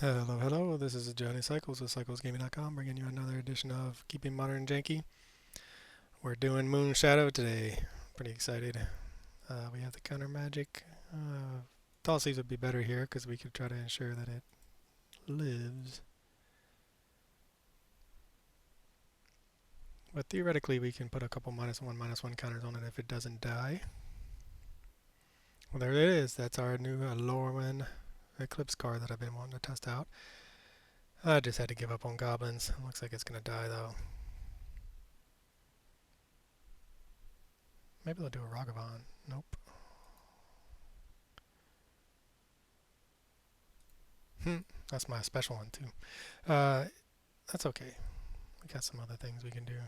Hello, hello. This is Johnny Cycles with cyclesgaming.com, bringing you another edition of Keeping Modern Janky. We're doing Moonshadow today. Pretty excited. We have the counter magic. Tall Seas would be better here because we could try to ensure that it lives. But theoretically, we can put a couple -1/-1 counters on it if it doesn't die. Well, there it is. That's our new Lorwyn Eclipse card that I've been wanting to test out. I just had to give up on goblins. Looks like it's going to die though. Maybe they'll do a Ragavan. Nope. That's my special one too. That's okay. We got some other things we can do.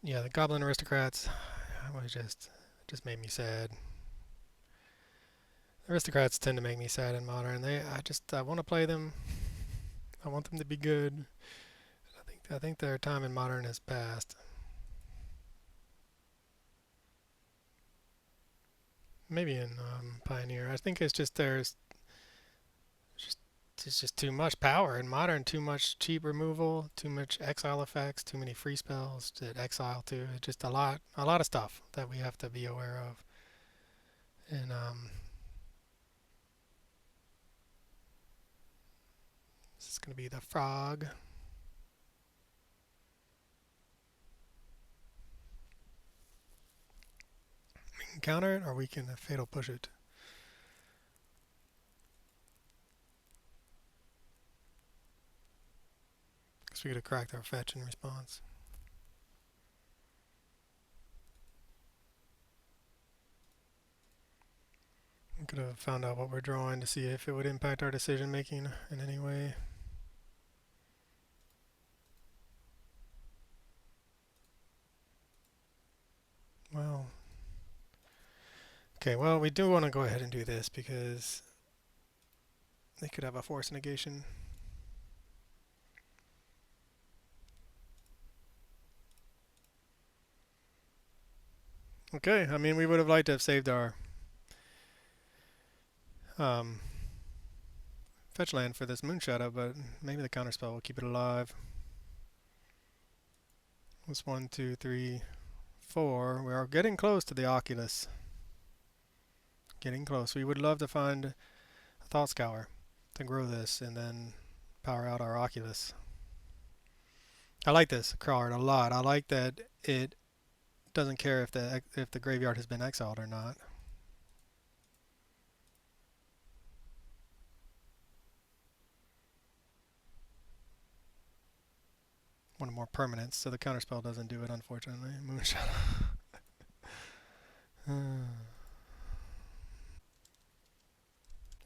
Yeah, the Goblin Aristocrats was just made me sad. Aristocrats tend to make me sad in Modern. I want to play them. I want them to be good. I think their time in Modern has passed. Maybe in Pioneer. I think just it's just too much power in Modern. Too much cheap removal. Too much exile effects. Too many free spells to exile too. It's just a lot of stuff that we have to be aware of. And this is going to be the frog. We can counter it, or we can fatal push it. Because we could have cracked our fetch in response. We could have found out what we're drawing to see if it would impact our decision making in any way. Well, okay, well, we do want to go ahead and do this because they could have a force negation. Okay, I mean, we would have liked to have saved our um, fetch land for this Moonshadow, but maybe the counterspell will keep it alive. That's 1, 2, 3, 4. We are getting close to the Oculus. Getting close. We would love to find a Thought Scour to grow this and then power out our Oculus. I like this card a lot. I like that it doesn't care if the graveyard has been exiled or not. One more permanents, so the counterspell doesn't do it, unfortunately. Moonshadow.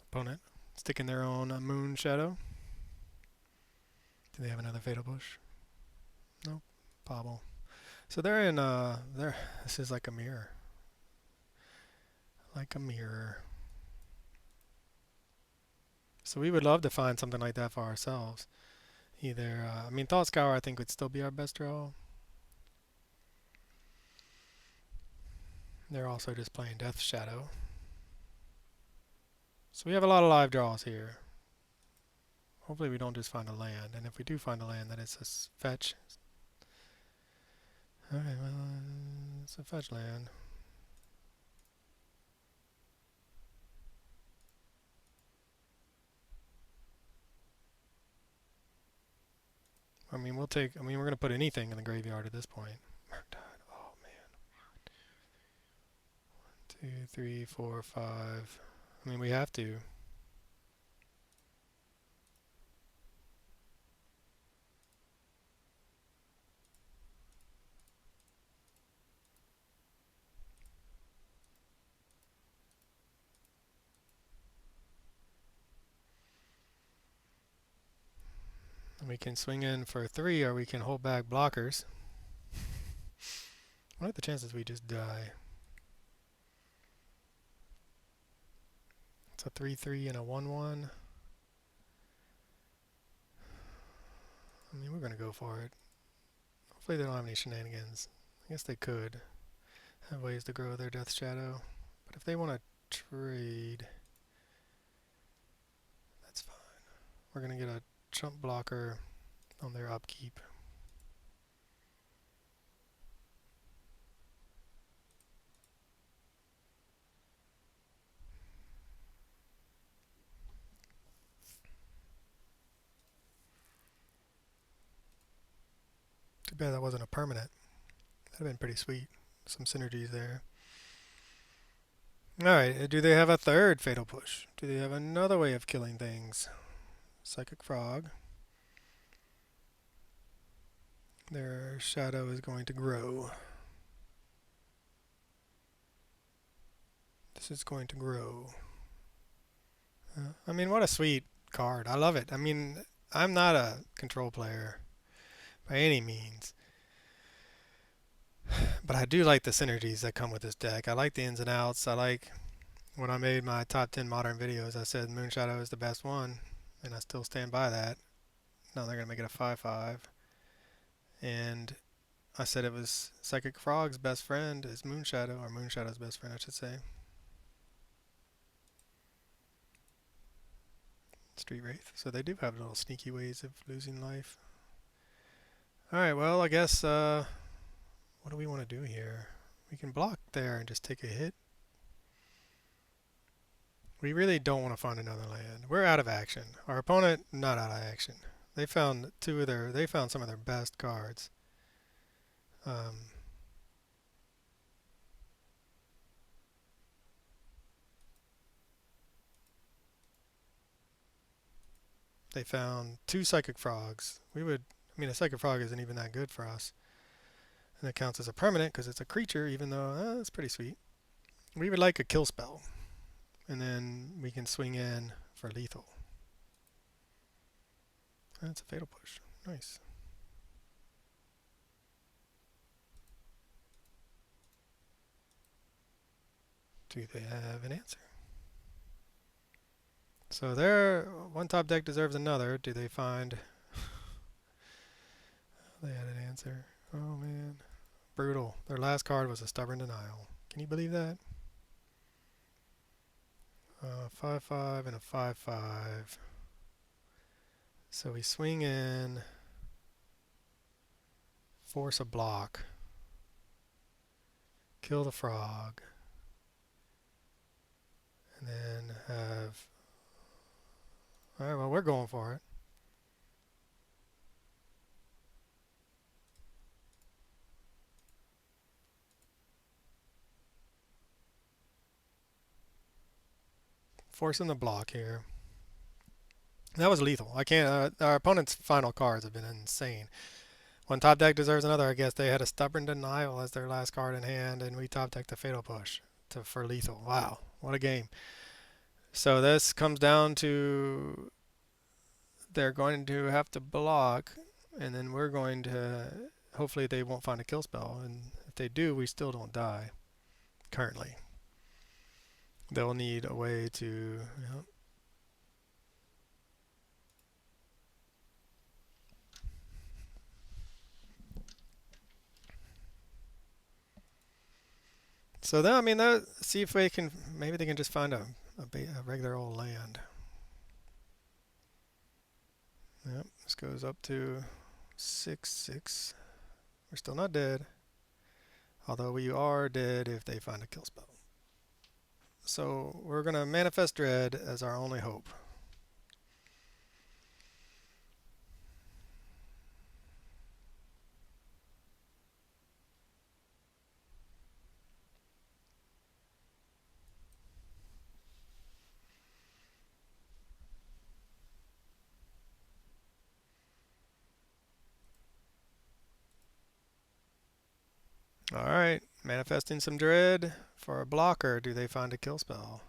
Opponent sticking their own Moonshadow. Do they have another Fatal Push? Nope. Pobble. So they're in this is like a mirror. Like a mirror. So we would love to find something like that for ourselves. Either I mean Thought Scour I think would still be our best draw. They're also just playing Death Shadow. So we have a lot of live draws here. Hopefully we don't just find a land, and if we do find a land, that it's a fetch. Okay, well, it's a fetch land. I mean, we're gonna put anything in the graveyard at this point. Oh man. 1, 2, 3, 4, 5. I mean, we have to. We can swing in for 3, or we can hold back blockers. What are the chances we just die? It's a 3/3 and a 1/1. I mean, we're gonna go for it. Hopefully they don't have any shenanigans. I guess they could have ways to grow their Death Shadow. But if they want to trade. That's fine. We're going to get a chump blocker on their upkeep. Too bad that wasn't a permanent. That'd have been pretty sweet. Some synergies there. Alright, do they have a third Fatal Push? Do they have another way of killing things? Psychic Frog. Their shadow is going to grow. This is going to grow. I mean, what a sweet card. I love it. I mean, I'm not a control player by any means. But I do like the synergies that come with this deck. I like the ins and outs. I like, when I made my top 10 modern videos, I said Moonshadow is the best one, and I still stand by that. Now they're going to make it a 5/5. And I said it was Psychic Frog's best friend is Moonshadow, or Moonshadow's best friend, I should say. Street Wraith. So they do have little sneaky ways of losing life. Alright, well, I guess, what do we want to do here? We can block there and just take a hit. We really don't want to find another land. We're out of action. Our opponent, not out of action. They found some of their best cards. They found 2 Psychic Frogs. A Psychic Frog isn't even that good for us. And it counts as a permanent because it's a creature, even though it's pretty sweet. We would like a kill spell. And then we can swing in for lethal. That's a Fatal Push. Nice. Do they have an answer? So their one top deck deserves another. Do they find... They had an answer. Oh man. Brutal. Their last card was a Stubborn Denial. Can you believe that? 5/5 and a 5/5. So we swing in, force a block, kill the frog, and then have... Alright, well, we're going for it. Forcing the block here. That was lethal. I can't... our opponent's final cards have been insane. One top deck deserves another. I guess they had a Stubborn Denial as their last card in hand, and we top decked the Fatal Push for lethal. Wow, what a game. So this comes down to... They're going to have to block, and then we're going to... Hopefully they won't find a kill spell, and if they do, we still don't die, currently. They'll need a way to... So then, see if they can... Maybe they can just find a regular old land. Yep, this goes up to 6/6. We're still not dead. Although we are dead if they find a kill spell. So we're going to Manifest Dread as our only hope. Alright, manifesting some dread for a blocker. Do they find a kill spell?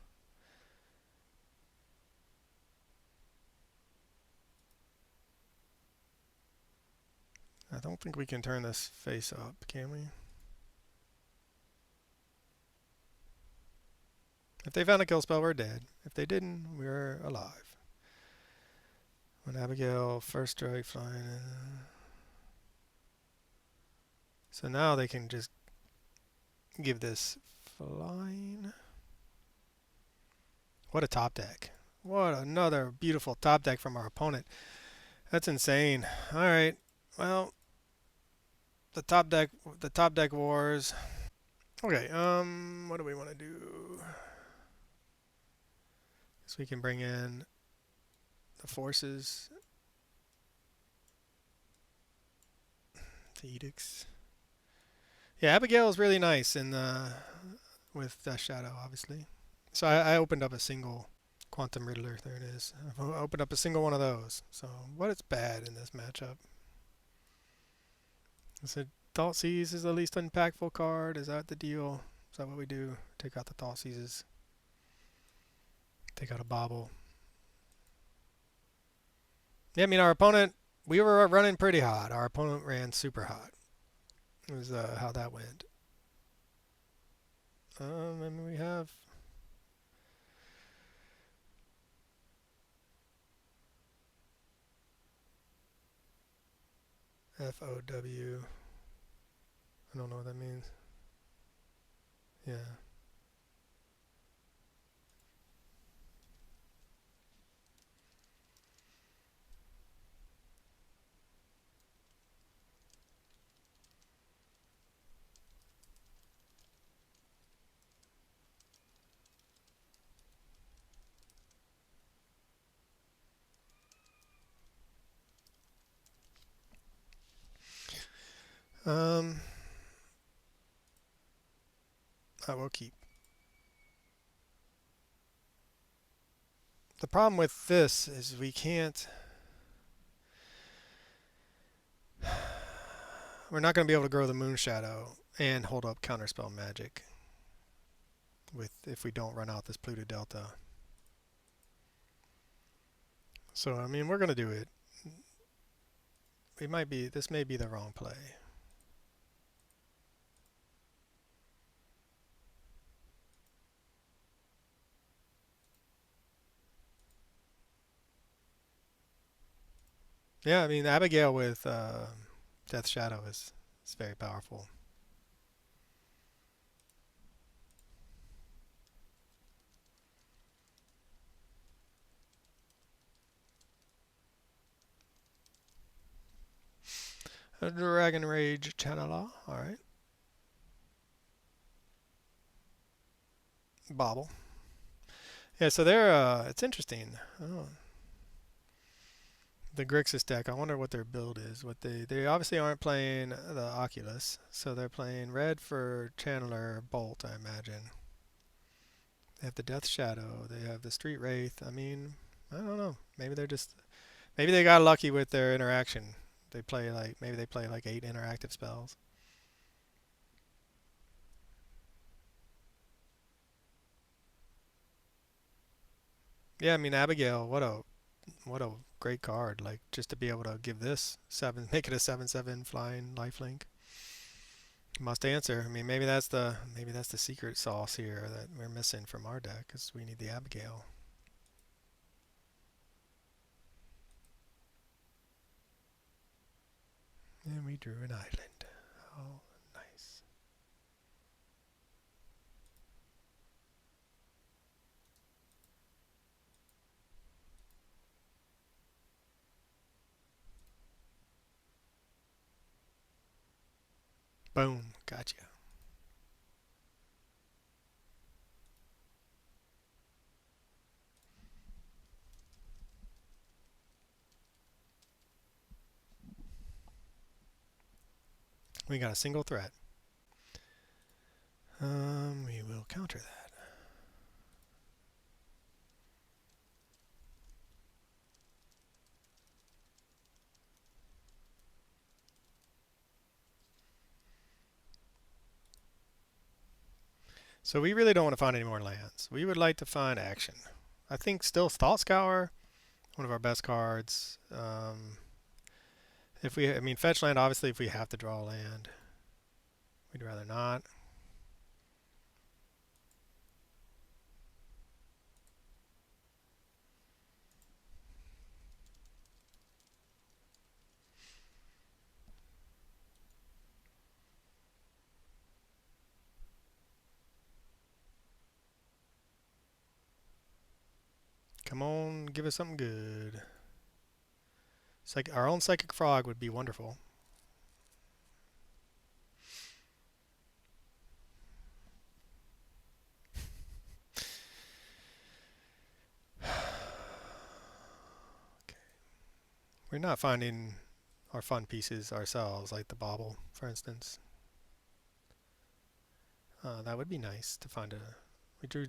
I don't think we can turn this face up, can we? If they found a kill spell, we're dead. If they didn't, we're alive. When Abigale first strike flying in. So now they can just give this flying. What a top deck. What another beautiful top deck from our opponent. That's insane. All right. Well, the top deck wars. Okay. What do we want to do? So we can bring in the forces, the edicts. Yeah, Abigail is really nice in the with Death Shadow, obviously. So I opened up a single Quantum Riddler. There it is. I opened up a single one of those. So what is bad in this matchup? Is it Thought Seize is the least impactful card? Is that the deal? Is that what we do? Take out the Thought Seizes. Take out a Bobble. Yeah, I mean, our opponent, we were running pretty hot. Our opponent ran super hot. It was how that went. And we have FOW. I don't know what that means. Yeah. Um, I will keep. The problem with this is we can't. We're not going to be able to grow the Moonshadow and hold up Counterspell Magic with if we don't run out this Pluto Delta. So I mean, we're going to do it. This may be the wrong play. Yeah, I mean, Abigale with Death Shadow is very powerful. A Dragon Rage Channeler, alright. Bobble. Yeah, so they're, it's interesting. Oh, the Grixis deck, I wonder what their build is. They obviously aren't playing the Oculus, so they're playing red for Channeler Bolt, I imagine. They have the Death Shadow, they have the Street Wraith. I mean, I don't know. Maybe they got lucky with their interaction. Maybe they play like 8 interactive spells. Yeah, I mean Abigail, what a great card. Like just to be able to give this make it a 7/7 flying lifelink. Must answer. I mean, maybe that's the secret sauce here that we're missing from our deck, because we need the Abigale. And we drew an island. Oh, nice. Boom, gotcha. We got a single threat. We will counter that. So we really don't want to find any more lands. We would like to find action. I think still Thought Scour, one of our best cards. I mean, fetch land, obviously, if we have to draw land, we'd rather not. Come on, give us something good. Our own Psychic Frog would be wonderful. We're not finding our fun pieces ourselves, like the bauble, for instance. That would be nice to find a...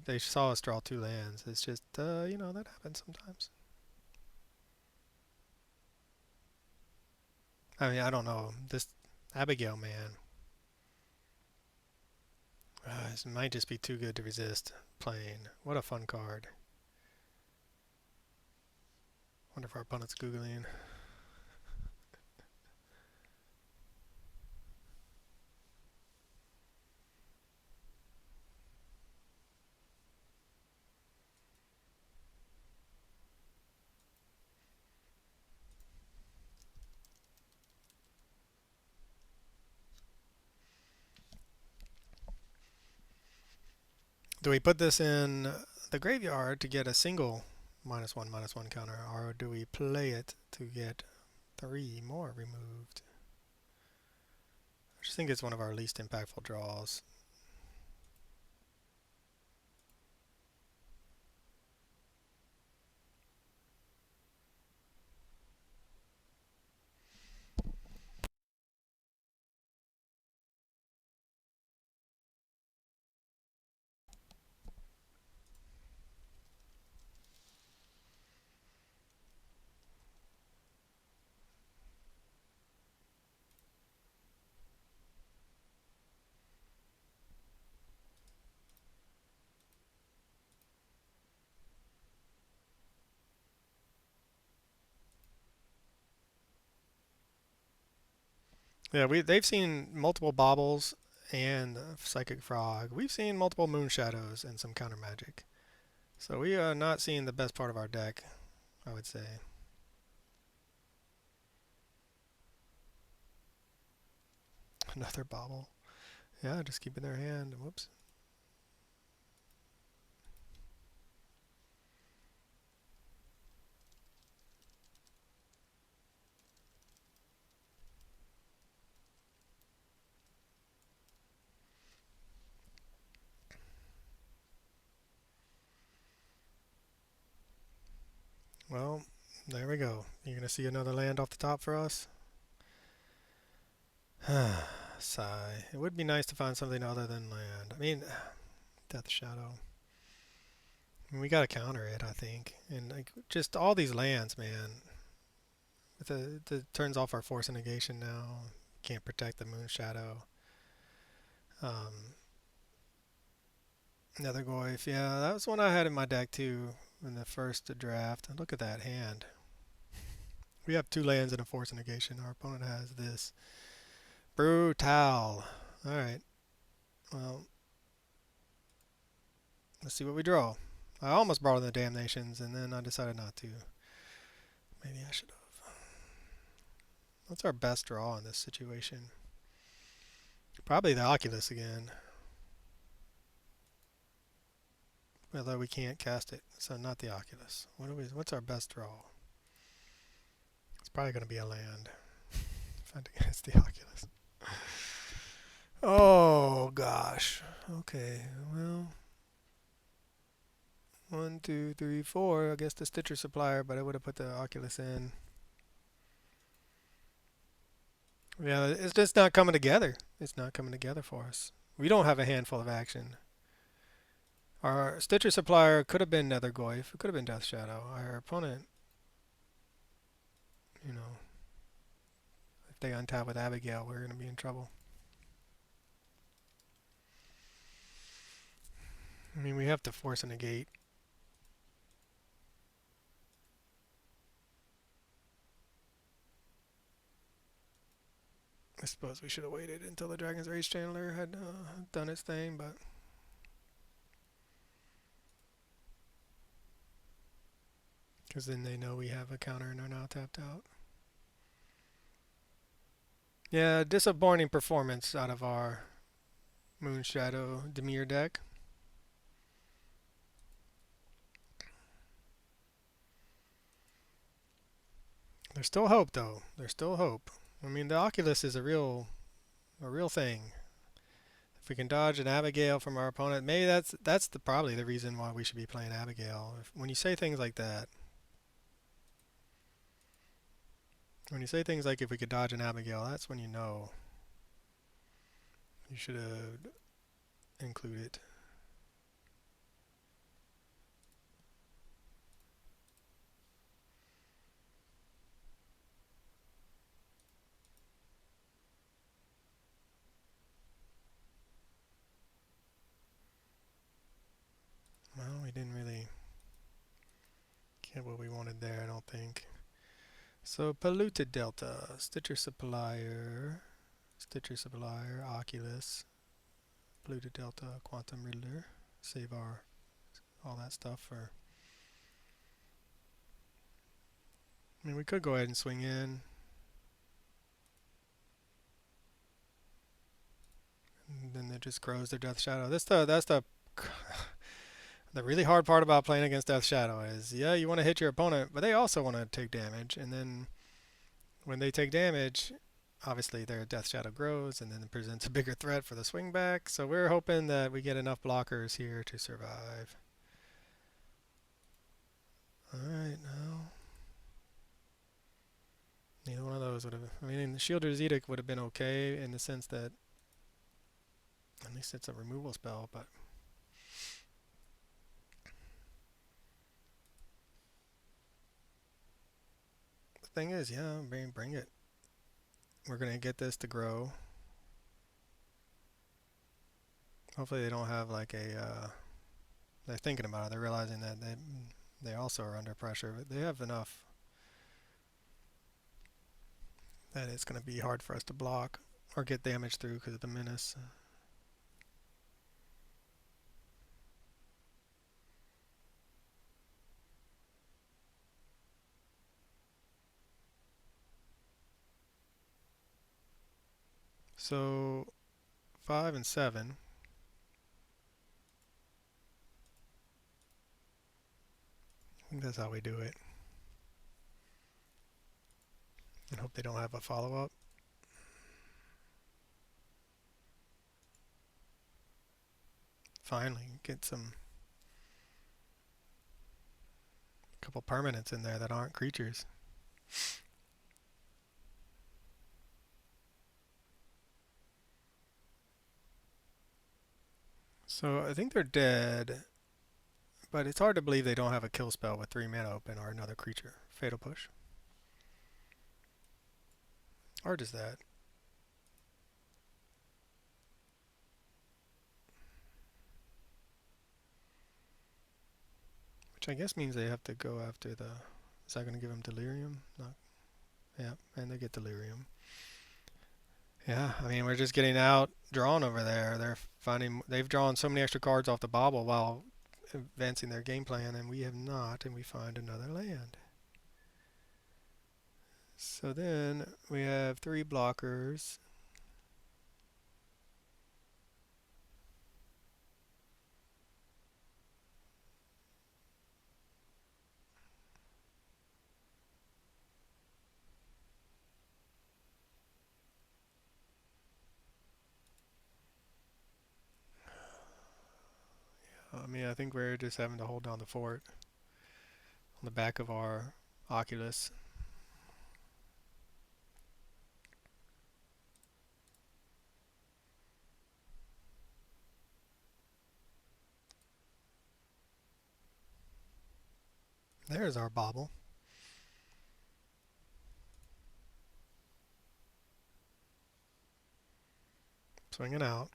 They saw us draw 2 lands. It's just, you know, that happens sometimes. I mean, I don't know. This Abigale, man. This might just be too good to resist playing. What a fun card. Wonder if our opponent's Googling. Do we put this in the graveyard to get a single -1/-1 counter, or do we play it to get 3 more removed? I just think it's one of our least impactful draws. Yeah, they've seen multiple baubles and Psychic Frog. We've seen multiple Moonshadows and some counter magic. So we are not seeing the best part of our deck, I would say. Another bauble. Yeah, just keep it in their hand. Whoops. Well, there we go. You're going to see another land off the top for us? Sigh. It would be nice to find something other than land. I mean, Death Shadow. I mean, we got to counter it, I think. And like, just all these lands, man. It turns off our Force of Negation now. Can't protect the Moonshadow. Another Goyf. Yeah, that was one I had in my deck too in the first draft. And look at that hand. We have 2 lands and a Force of Negation. Our opponent has this. Brutal. Alright. Well, let's see what we draw. I almost brought in the Damnations, and then I decided not to. Maybe I should have. What's our best draw in this situation? Probably the Oculus again. Although we can't cast it, so not the Oculus. What's our best draw? It's probably going to be a land. Fighting against the Oculus. Oh gosh. Okay. Well, 1, 2, 3, 4. I guess the Stitcher Supplier, but I would have put the Oculus in. Yeah, it's just not coming together. It's not coming together for us. We don't have a handful of action. Our Stitcher Supplier could have been Nether Goyf. It could have been Death Shadow. Our opponent, you know, if they untap with Abigale, we're going to be in trouble. I mean, we have to force a negate. I suppose we should have waited until the Dragon's Rage Channeler had done its thing, but... Because then they know we have a counter and are now tapped out. Yeah, disappointing performance out of our Moonshadow Dimir deck. There's still hope, though. There's still hope. I mean, the Oculus is a real thing. If we can dodge an Abigale from our opponent, maybe that's probably the reason why we should be playing Abigale. When you say things like that, when you say things like if we could dodge an Abigale, that's when you know you should have included it. Well, we didn't really get what we wanted there, I don't think. So, Polluted Delta, Stitcher Supplier, Oculus, Polluted Delta, Quantum Riddler, save all that stuff for... I mean, we could go ahead and swing in. And then it just grows their Death Shadow. That's the the really hard part about playing against Death Shadow is, yeah, you want to hit your opponent, but they also want to take damage. And then when they take damage, obviously their Death Shadow grows and then it presents a bigger threat for the swing back. So we're hoping that we get enough blockers here to survive. Alright, now. Neither one of those would have... I mean, the Shielder's Edict would have been okay in the sense that at least it's a removal spell, but... The thing is, yeah, bring it. We're going to get this to grow. Hopefully they don't have like a... they're thinking about it. They're realizing that they also are under pressure, but they have enough that it's going to be hard for us to block or get damage through because of the menace. So 5 and 7. I think that's how we do it. And hope they don't have a follow-up. Finally, get some couple permanents in there that aren't creatures. So I think they're dead, but it's hard to believe they don't have a kill spell with 3 mana open or another creature. Fatal Push. Or does that? Which I guess means they have to go after the... Is that going to give them Delirium? No. Yeah, and they get Delirium. Yeah, I mean, we're just getting out drawn over there. They've drawn so many extra cards off the bobble while advancing their game plan, and we have not, and we find another land. So then we have 3 blockers. I mean, I think we're just having to hold down the fort on the back of our Oculus. There's our bobble. Swinging out.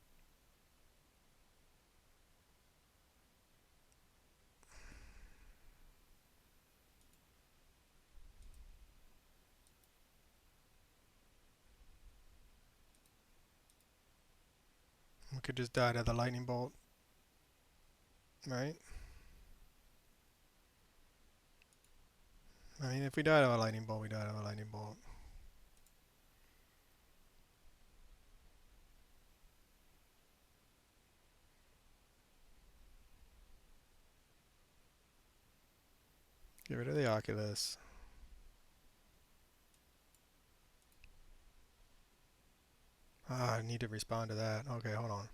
We could just die to the lightning bolt, right? I mean, if we die to a lightning bolt, we die to a lightning bolt. Get rid of the Oculus. I need to respond to that. Okay, hold on.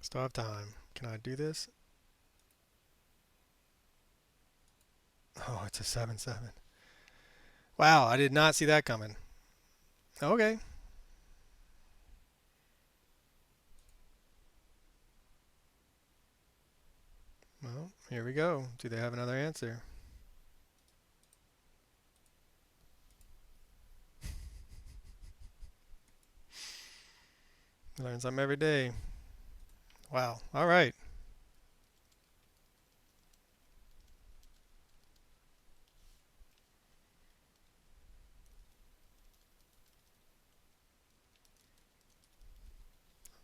Still have time. Can I do this? Oh, it's a 7/7. Wow, I did not see that coming. Okay. Well, here we go. Do they have another answer? Learn something every day. Wow. All right.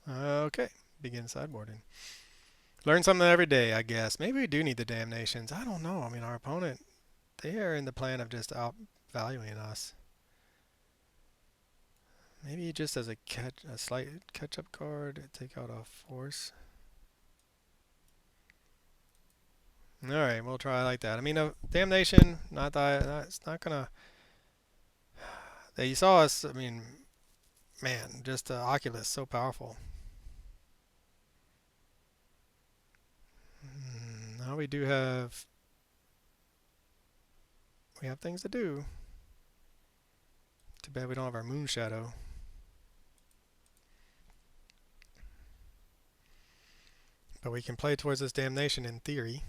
Okay. Begin sideboarding. Learn something every day, I guess. Maybe we do need the damnations. I don't know. I mean, our opponent, they are in the plan of just outvaluing us. Maybe just as a slight catch-up card, take out a force. All right, we'll try like that. I mean, damnation, not that. It's not gonna. You saw us. I mean, man, just Oculus, so powerful. Now we do have. We have things to do. Too bad we don't have our Moonshadow. But we can play towards this damnation in theory.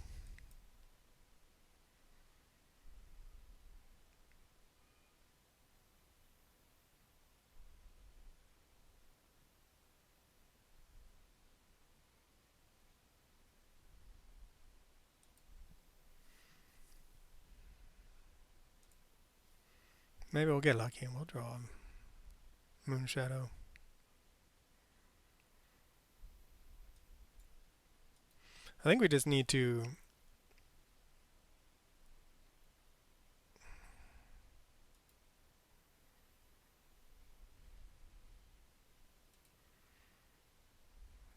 Maybe we'll get lucky and we'll draw a Moonshadow. I think we just need to.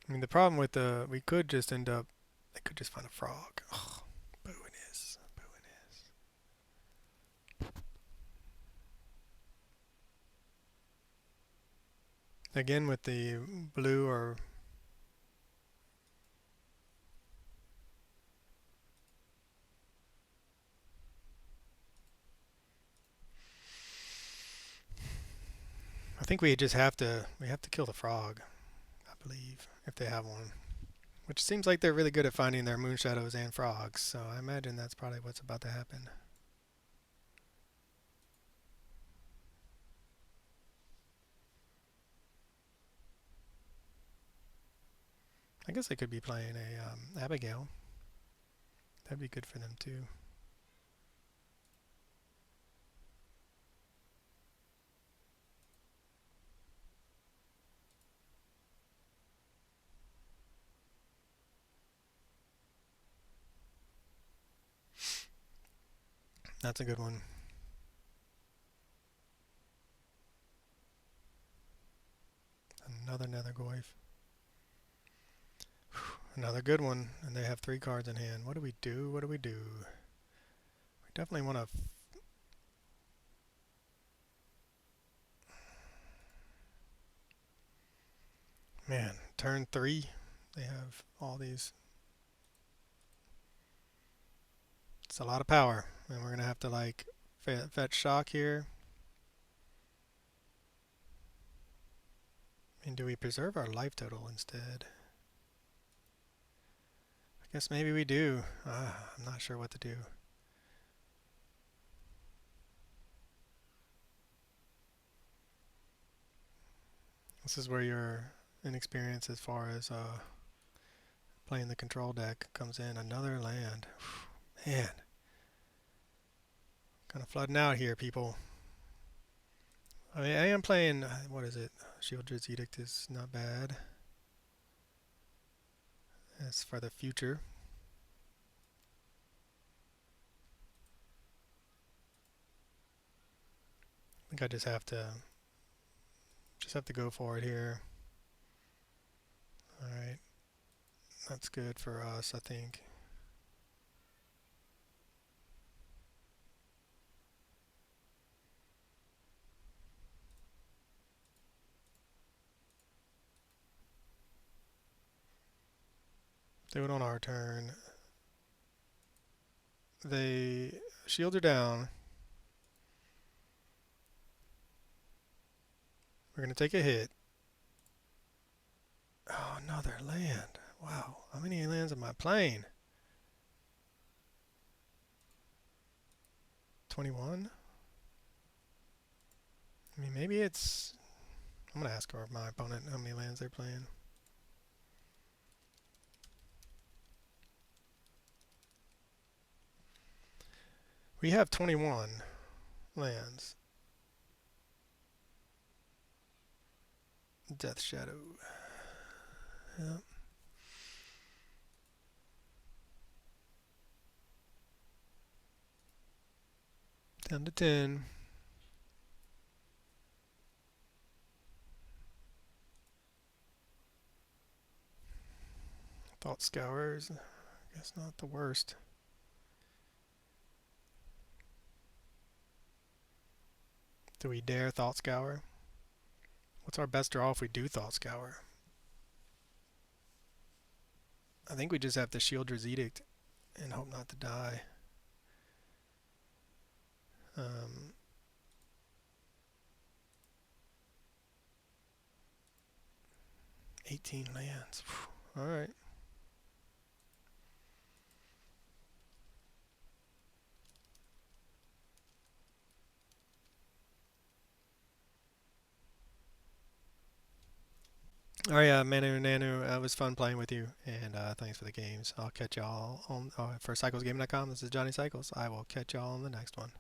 I mean, the problem with we could just end up. They could just find a frog. Oh, boo it is. Boo it is. Again with the blue or. I think we just have to. We have to kill the frog. I believe if they have one. Which seems like they're really good at finding their Moonshadows and frogs, so I imagine that's probably what's about to happen. I guess they could be playing a Abigale. That'd be good for them too. That's a good one. Another Nethergoyf. Another good one. And they have 3 cards in hand. What do we do? What do we do? We definitely want to. Man, turn 3. They have all these. It's a lot of power. And we're going to have to like fetch shock here. And do we preserve our life total instead? I guess maybe we do. I'm not sure what to do. This is where your inexperience as far as playing the control deck comes in. Another land. Man. Kind of flooding out here, people. I mean, I am playing, what is it? Shieldred's Edict is not bad. As for the future. I think I just have to go for it here. Alright. That's good for us, I think. Do it on our turn. They shields are down. We're gonna take a hit. Oh, another land. Wow. How many lands am I playing? 21? I mean, maybe it's... I'm going to ask my opponent how many lands they're playing. We have 21 lands. Death Shadow. Yep. Down to 10. Thought Scours. I guess not the worst. Do we dare Thought Scour? What's our best draw if we do Thought Scour? I think we just have to Shielder's Edict and hope not to die. 18 lands. All right. All right, Manu Nanu, it was fun playing with you, and thanks for the games. I'll catch y'all on for cyclesgaming.com. This is Johnny Cycles. I will catch y'all on the next one.